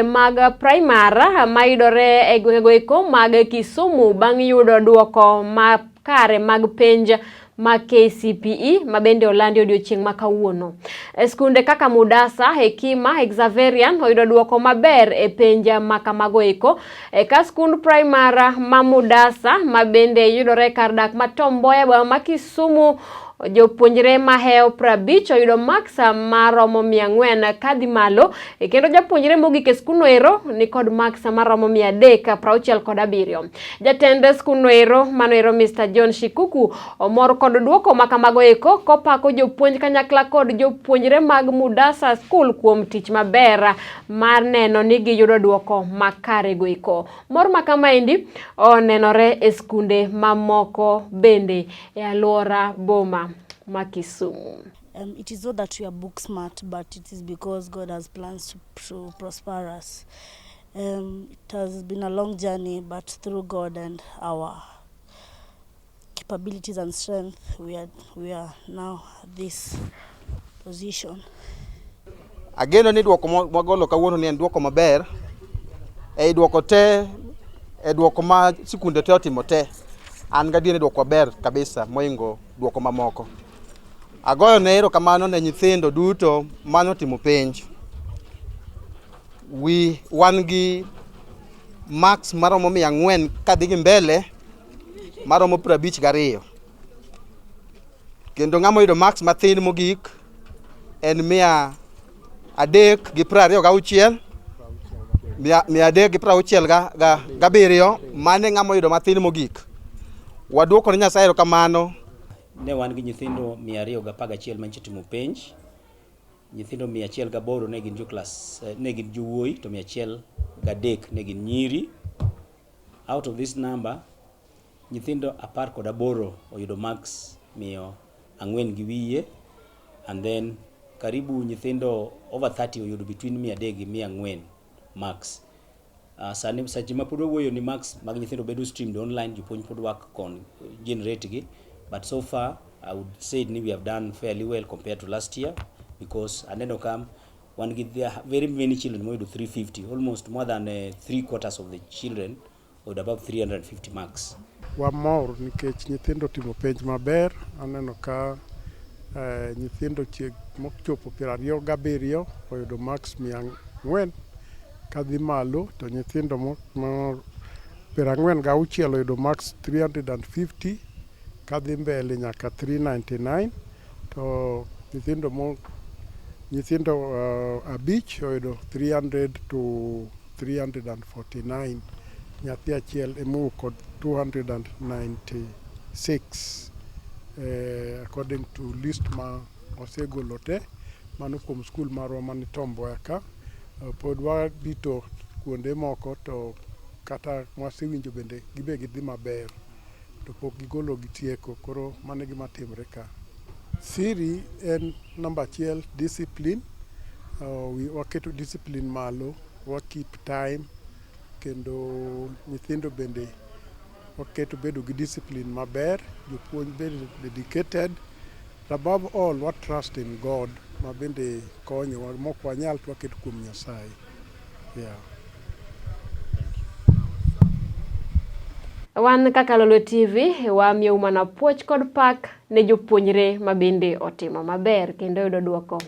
Mag primary mayudore e gwengego mag Kisumu bang' yudo duoko makare mag penj ma KCPE mabende olandi odiochieng' ma kawuono. Skunde kaka Mudasa, Hekima, Exaverian oyudo duoko maber e penj ma kamago eko. Ka skund primary ma Mudasa mabende yudore kar dak ma Tomboya ma Kisumu, jopuonjre maheo 50 oyudo max maromo 400 kadhi malo, kendo japuonjre mogik e skuno ero ni kod max maromo 367. Jatend skuno ero manoero Mr. John Shikuku omor kod duoko makamago eko, kopako jopuonj kanyakla kod jopuonjre mag Mudasa School kuom tich maber mar neno ni giyudo duoko makare go eko. Mor makamaendi onenore e skunde mamoko bende e alwora boma ma Kisumu. It is not that we are book smart, but it is because God has plans to prosper us. It has been a long journey, but through God and our capabilities and strength, we are now at this position. Ageno ni duoko magolo kawuono ni en duoko maber. Duoko te duoko ma sikunde te otimo te. An gadiene duoko maber kabisa moingo duoko mamoko. Agoyo ne erokamano ne nyithindo duto manotimo penj. Wan gi max maromo 400 kadhi gi mbele maromo 52. Kendo ng'ama oyudo max mathin mogik en 326. 367 mane ng'ama oyudo mathin mogik. Waduoko ne Nyasaye erokamano. Ne wan gi nyithindo 211 mantie timo penj. Nyithindo 108 ne gin joklas, ne gin jowuoyi, to 103 ne gin nyiri. Out of this number, nyithindo 18 oyudo max 400 gi wiye, and then karibu nyithindo over 30 oyudo between 300 gi 400 max. Sani sachi ma pod wuoyo ni max mag nyithindo bedo streamed online, jopuonj pod work kon generate gi. But so far, I would say we have done fairly well compared to last year, because aneno kam one get there very many children more than 350, almost more than 3/4 of the children with about 350 marks. Wamor nikech nyithindo timo penj maber. Aneno ka nyithindo mochopo 27 oyudo max 400 kadhi malo, to nyithindo mo 46 oyudo max 350 kadhi mbele nyaka 399, to nyithindo 5 oyudo 300 to 349. Nyathi achiel emo kod 296 according to list ma osegolo te mano kuom skul marwa mani Tomboya ka. Pod wadito kuonde moko, to kata mwasewinjo bende gibe gidhi maber, to pok gigolo gitieko, koro mane gima timre ka. Siri en namba 1, discipline. Waketo discipline malo, keep time, kendo nyithindo bende waketo bedo gi discipline maber, jopuonj bende dedicated. Above all, what trust in God ma bende konyo, mok wanyal to waketo kuom Nyasaye. Yeah. Wan kaka Lolwe TV wamiyo mana puoch kod pak ne jopuonjre mabende otimo maber kendo yudo duoko